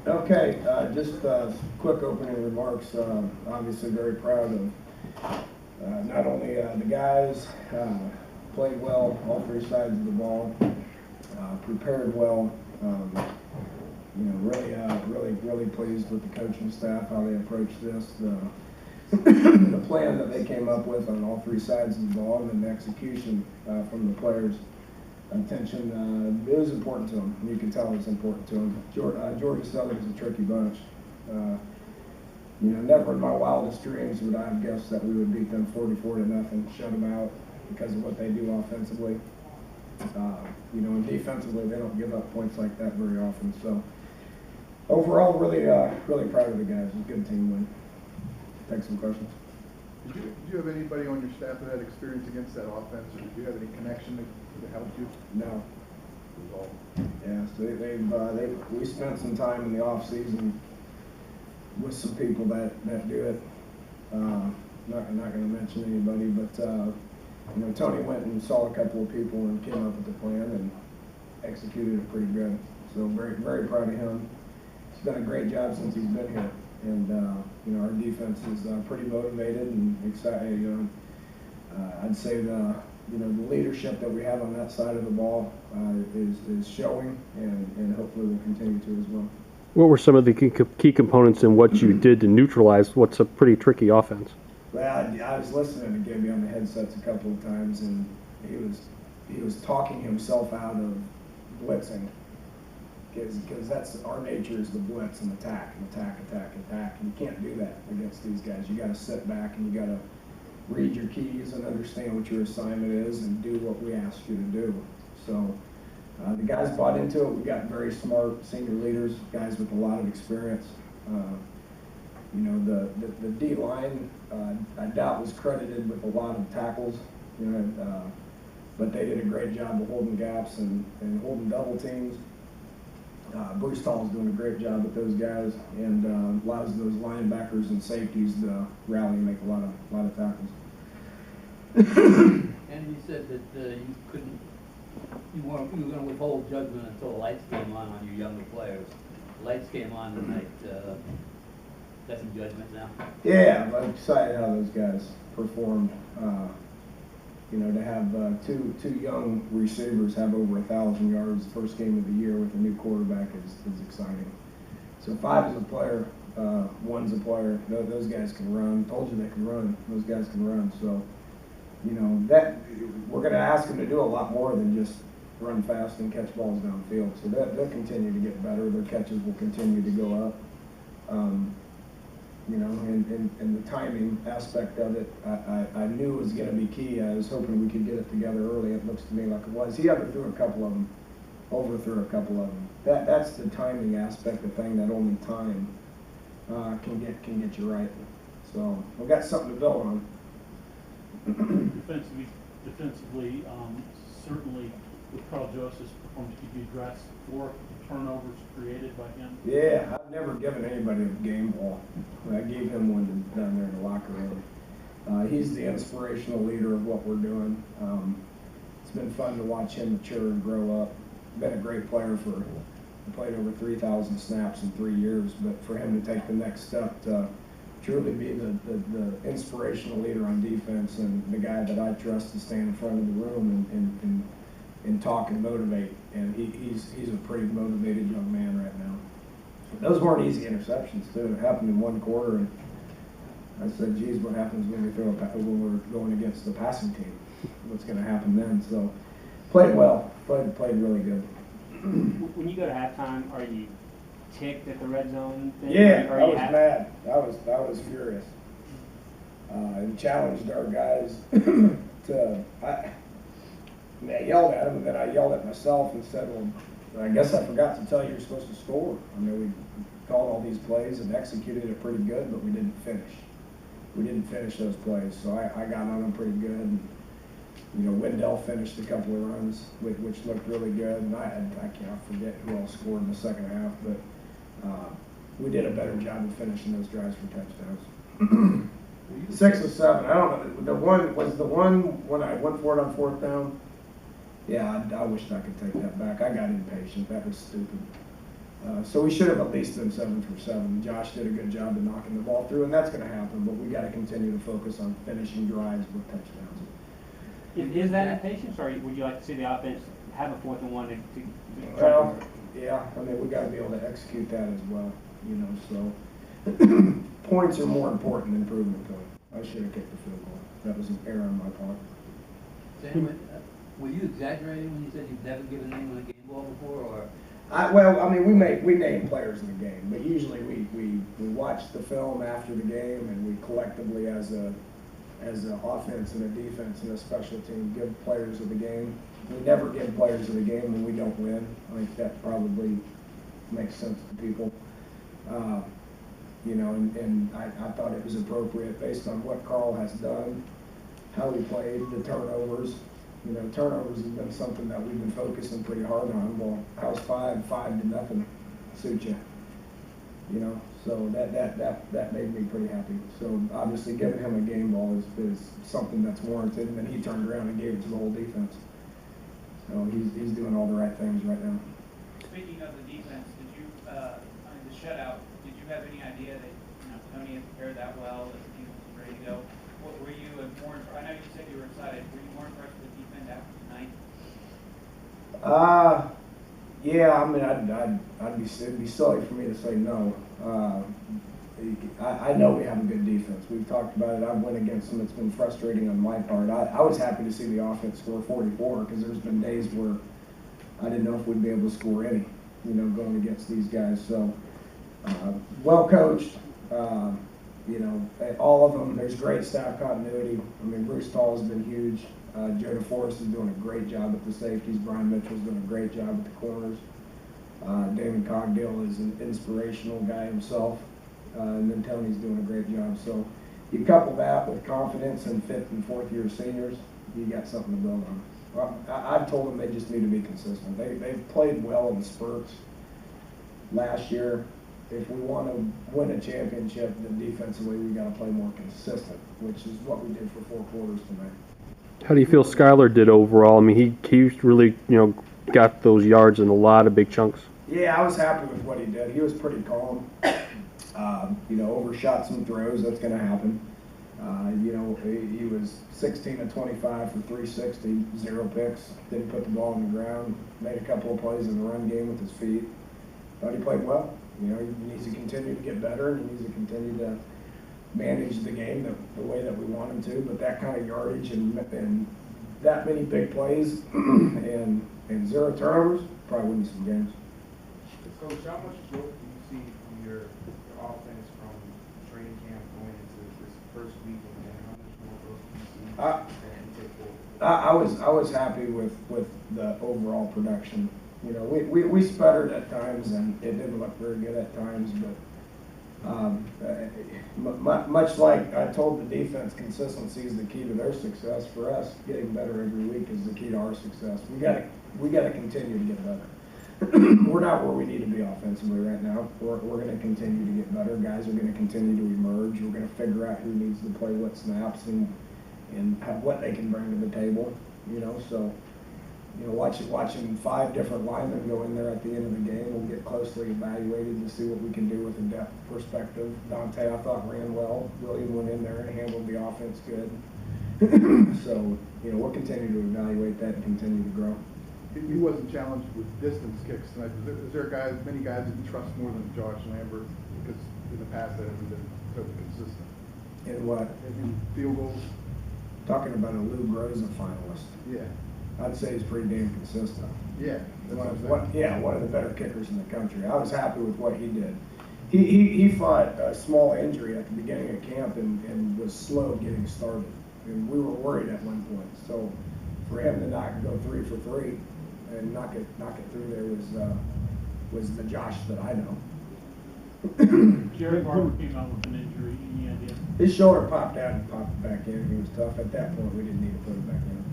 Okay, just quick opening remarks. Obviously very proud of not only the guys played well, all three sides of the ball, prepared well. Really pleased with the coaching staff, how they approached this, the plan that they came up with on all three sides of the ball, and then the execution from the players. Attention, it was important to them. You can tell it was important to them. Georgia Southern's a tricky bunch. Never in my wildest dreams would I have guessed that we would beat them 44-0, shut them out because of what they do offensively. And defensively, they don't give up points like that very often. So overall, really proud of the guys. It was a good team win. Take some questions. Did you have anybody on your staff that had experience against that offense, or did you have any connection that helped you? No. Yeah, so we spent some time in the off season with some people that do it. Not going to mention anybody, but Tony went and saw a couple of people and came up with the plan and executed it pretty good. So very proud of him. He's done a great job since he's been here, and our defense is pretty motivated and excited. I'd say the leadership that we have on that side of the ball is showing, and hopefully will continue to as well. What were some of the key components in what you did to neutralize what's a pretty tricky offense? Well, I was listening to Gibby on the headsets a couple of times, and he was talking himself out of blitzing, because that's our nature is the blitz and attack, and you can't do that against these guys. You got to sit back and you got to read your keys and understand what your assignment is and do what we ask you to do. So the guys bought into it. We got very smart senior leaders, guys with a lot of experience. The D line, I doubt was credited with a lot of tackles, but they did a great job of holding gaps and holding double teams. Bruce Tall's doing a great job with those guys, and allows those linebackers and safeties to rally and make a lot of tackles. And you said that you were going to withhold judgment until the lights came on your younger players. The lights came on tonight. Got some judgment now? Yeah, I'm excited how those guys performed. To have two young receivers have over 1,000 yards the first game of the year with a new quarterback is exciting. So 5 is a player, 1's a player. Those guys can run. Told you they can run. Those guys can run. So that we're going to ask them to do a lot more than just run fast and catch balls downfield. So they'll continue to get better. Their catches will continue to go up. And the timing aspect of it, I knew was going to be key. I was hoping we could get it together early. It looks to me like it was. He overthrew a couple of them. That's the timing aspect of thing that only time can get you right. So we've got something to build on. Defensively, certainly with Carl Joseph's performance, could you address 4 turnovers created by him? Yeah, I've never given anybody a game ball. I gave him one down there in the locker room. He's the inspirational leader of what we're doing. It's been fun to watch him mature and grow up. Been a great player played over 3,000 snaps in 3 years, but for him to take the next step to truly be the inspirational leader on defense and the guy that I trust to stand in front of the room and talk and motivate. And he's a pretty motivated young man right now. Those weren't easy interceptions too. It happened in one quarter, and I said, "Geez, what happens when we're going against the passing team? What's going to happen then?" So played well. Played really good. When you go to halftime, are you ticked at the red zone thing? Yeah, I was mad. I was furious. And challenged our guys to. I yelled at him, and then I yelled at myself and said, "Well, I guess I forgot to tell you you're supposed to score." I mean, we called all these plays and executed it pretty good, but we didn't finish. We didn't finish those plays, so I got on them pretty good. And, Wendell finished a couple of runs, which looked really good. And I can't forget who else scored in the second half, but we did a better job of finishing those drives for touchdowns. 6 or 7. I don't know. The one when I went for it on 4th down. Yeah, I wished I could take that back. I got impatient. That was stupid. So we should have at least been 7 for 7. Josh did a good job of knocking the ball through, and that's going to happen. But we got to continue to focus on finishing drives with touchdowns. Is that impatience, or would you like to see the offense have a 4th and 1 to Well, yeah, I mean, we got to be able to execute that as well, you know, so points are more important than proving a point. I should have kicked the field goal. That was an error on my part. Sam, were you exaggerating when you said you've never given anyone a game ball before, or? Well, I mean, we name players in the game, but usually we watch the film after the game, and we collectively as an offense and a defense and a special team give players of the game. We never give players of the game when we don't win. I think that probably makes sense to people. You know, and I thought it was appropriate based on what Carl has done, how he played, the turnovers. You know, turnovers has been something that we've been focusing pretty hard on. Well, how's 5-0 suit you? You know, so that made me pretty happy. So obviously giving him a game ball is something that's warranted, and then he turned around and gave it to the whole defense. So he's doing all the right things right now. Speaking of the defense, did you, the shutout, did you have any idea that, Tony had prepared that well, that the defense was ready to go? What were you more, I know you said you were excited, were you more impressed with the defense after tonight? Yeah, I mean, it'd be silly for me to say no. I know we have a good defense. We've talked about it. I've went against them. It's been frustrating on my part. I was happy to see the offense score 44 because there's been days where I didn't know if we'd be able to score any, going against these guys. So, well coached, all of them. There's great staff continuity. I mean, Bruce Tall has been huge. Joe DeForest is doing a great job at the safeties. Brian Mitchell's doing a great job at the corners. David Cogdill is an inspirational guy himself. And then Tony's doing a great job. So you couple that with confidence in 5th and 4th year seniors, you got something to build on. Well, I've told them they just need to be consistent. They've played well in spurts last year. If we want to win a championship, then defensively we got to play more consistent, which is what we did for 4 quarters tonight. How do you feel Skylar did overall? I mean, he really, got those yards in a lot of big chunks. Yeah, I was happy with what he did. He was pretty calm. Overshot some throws. That's going to happen. He was 16 of 25 for 360, 0 picks. Didn't put the ball on the ground. Made a couple of plays in the run game with his feet. Thought he played well. He needs to continue to get better, and he needs to continue to manage the game the way that we want him to. But that kind of yardage and that many big plays and 0 turnovers probably win you some games. Coach, how much growth do you see from your offense from training camp going into this first week, and then how much more growth do you see that you take forward? I was happy with the overall production. We sputtered at times and it didn't look very good at times, but much like I told the defense, consistency is the key to their success. For us, getting better every week is the key to our success. We got to continue to get better. We're not where we need to be offensively right now. We're going to continue to get better. Guys are going to continue to emerge. We're going to figure out who needs to play what snaps and what they can bring to the table. Watching 5 different linemen go in there at the end of the game, we'll get closely evaluated to see what we can do with a depth perspective. Dante, I thought, ran well. William went in there and handled the offense good. So, we'll continue to evaluate that and continue to grow. He wasn't challenged with distance kicks tonight. Is there many guys that you trust more than Josh Lambert? Because in the past that hasn't been totally consistent. In what? In field goals? Talking about a Lou Groza finalist. Yeah. I'd say he's pretty damn consistent. Yeah. That's what I'm saying. One of the better kickers in the country. I was happy with what he did. He fought a small injury at the beginning of camp and was slow getting started. And we were worried at one point. So for him to not go 3 for 3 and knock it through there was the Josh that I know. Jared Barber came out with an injury. Any idea? His shoulder popped out and popped back in. He was tough. At that point, we didn't need to put him back in.